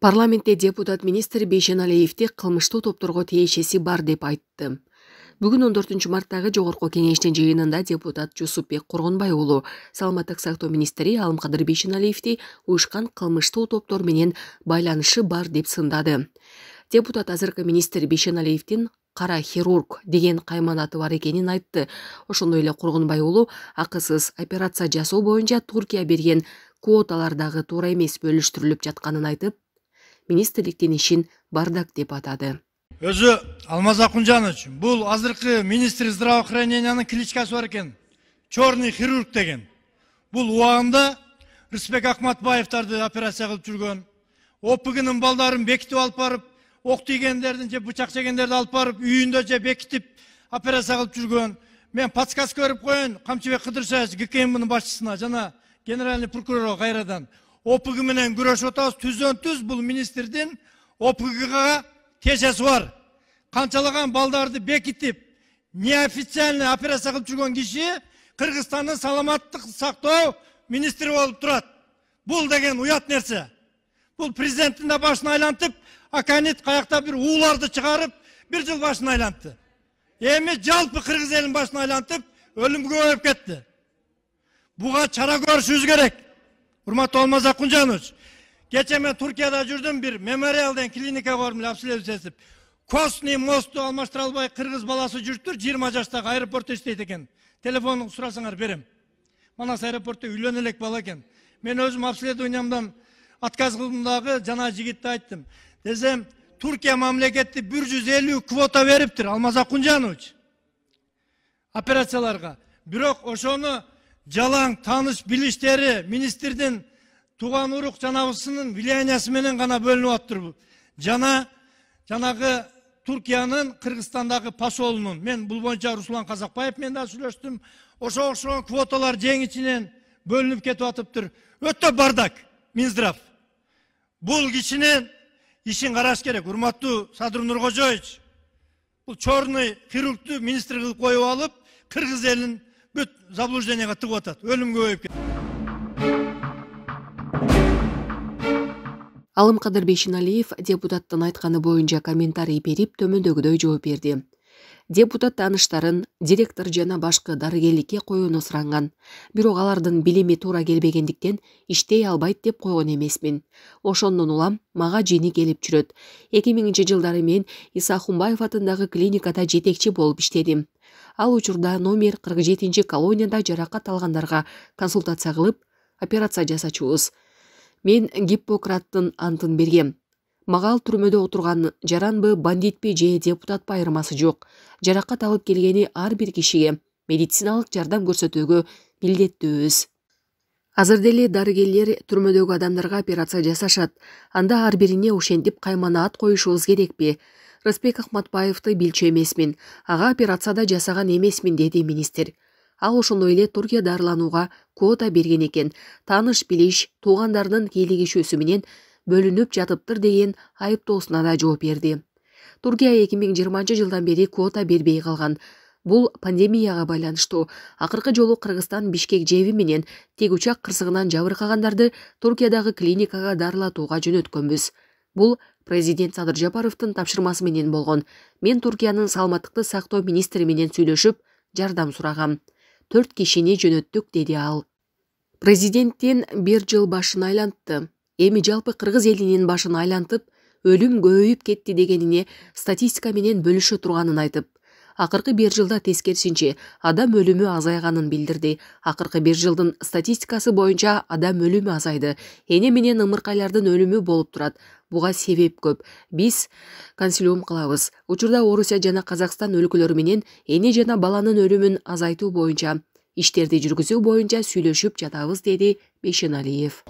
Парламентте депутат министр Бейшеналиевди кылмыштуу топторго тиешеси бар деп айтты. Бүгүн 14 марттагы жогорку кеңештин жыйынында депутат Жусупбек Коргонбай уулу саламаттык сактоо министри Алымкадыр Бейшеналиевди уюшкан кылмыштуу топтор менен байланышы бар деп сындады. Депутат азыркы министр Бейшеналиевдин кара хирург деген кайманаты бар экенин айтты. Ошондой эле Коргонбай уулу акысыз операция жасоо боюнча Туркия берген квоталардагы туура эмес бөлүштүрүлүп жатканын айтып, министрликтин ишин бардак деп атады. Өзү Алмаз Акунжанович, бул азыркы министр здравоохранениянын кличкасы бар экен. Черный хирург деген. Бул убагында Рысбек Акматбаевдарды операция кылып жүргөн. ОПГнын балдарын бекитип алып барып, ок тийгендердин же бычак жегендерди алып барып, үйүндө же бекитип операция кылып жүргөн. Мен подсказка берип коеюн, Камчыбек Кыдыршаевич ГКМнын башчысына жана генеральный прокурорго кайрадан ОПГ менен күрөшүп атабыз. Түздөн-түз бул министрдин ОПГга тиешеси бар. Канчалаган балдарды бекитип, неофициальный операция кылып жүргөн киши Кыргызстандын саламаттык сактоо министри болуп турат. Бул деген уят нерсе. Бул президенттин да башын айлантып, аканит каякта бир ууларды чыгарып, 1 жыл башын айлантты. Эми жалпы Кыргыз элин башын айлантып, өлүмгө өп кетти. Буга чара көрүшүбүз керек. Урматтуу Алмаз Акунжанович, кече мен Туркияда жүрдүм, бир мемориал деген клиникага бардым, обследовать. Косный мосту алмаштыра албай кыргыз баласы жүрүптүр, 20 жаштагы аэропортто иштейт экен. Телефонун сурасаңар берем. Манас аэропортто үйлөнө элек бала экен. Мен өзүм обследованиямдан отказ кылдым дагы, жана жигитте айттым. Десем, Туркия мамлекети 150 квота бериптир, Алмаз Акунжанович. Операцияларга. Бирок ошону жалаң таныш билиштери министрдин туган урук жанагысынын влияниясы менен гана бөлүнүп атыптыр. Жанагы Туркиянын Кыргызстандагы посолунун, мен бул боюнча Руслан Казакбаев менен да сүйлөштүм. Ошол квоталар жең ичинен бөлүнүп кетип атыптыр. Өтө бардак Минздрав. Бул кишинин ишин караш керек. Урматтуу Садыр Нуркожоевич, бул черный хирургду министр кылып коюп алып, Кыргыз элин бүт заблужденияга тыгып атат. Өлүмгө өйүп кетти. Алымкадыр Бейшеналиев депутаттын айтканы боюнча комментарий берип, төмөндөгүдөй жооп берди. Депутат тааныштарын директор жана башкы дарыгерликке коюуну суранган. Бирок алардын билими туура келбегендиктен иштей албайт деп койгон эмесмин. Ошондон улам мага жини келип жүрөт. 2000-жылдары мен Иса Ахунбаев атындагы клиникада жетекчи болуп иштедим. Ал учурда номер 47-колонияда жаракат алгандарга консультация кылып, операция жасачубуз. Мен Гиппократтын антын бергем. Мага ал түрмөдө отурган жаранбы, бандитпи же депутатпы айырмасы жок. Жаракат алып келгени ар бир кишиге медициналык жардам көрсөтүүгө милдеттүүбүз. Азыр деле дарыгерлер түрмөдөгү адамдарга операция жасашат. Анда ар бирине ошентип каймана коюшубуз керекпи? Рысбек Акматбаевди билчү эмесмин. Ага операцияда жасаган эмесмин, деди министр. Ал ошондой эле Туркия дарыланууга квота берген экен. Тааныш билиш, туугандарынын кийлигишүүсү менен бөлүнүп жатыптыр деген айыптоосуна да жооп берди. Туркия 2020-жылдан бери квота бербей калган. Бул пандемияга байланыштуу. Акыркы жолу Кыргызстан Бишкек жеби менен тек учак кырсыгынан жабыркагандарды Туркиядагы клиникага дарылатууга жөнөткөнбүз. Бул президент Садыр Жапаровдун тапшырмасы менен болгон. Мен Туркиянын саламаттыкты сактоо министри менен сүйлөшүп, жардам сурагам. 4 кишини жөнөттүк, деди ал. Президенттин 1 жыл башын айлантты. Эми жалпы Кыргыз элинин башын айлантып, өлүм көбөйүп кетти дегенине статистика менен бөлүшө турганын айтып, акыркы 1 жылда тескерисинче адам өлүмү азайганын билдирди. Акыркы 1 жылдын статистикасы боюнча адам өлүмү азайды. Эне менен ымыркайлардын өлүмү болуп турат. Буга себеп көп. Биз консилиум кылабыз. Учурда Орусия жана Казакстан өлкөлөрү менен эне жана баланын өлүмүн азайтуу боюнча иштерди жүргүзүү боюнча сүйлөшүп жатабыз, деди Бейшеналиев.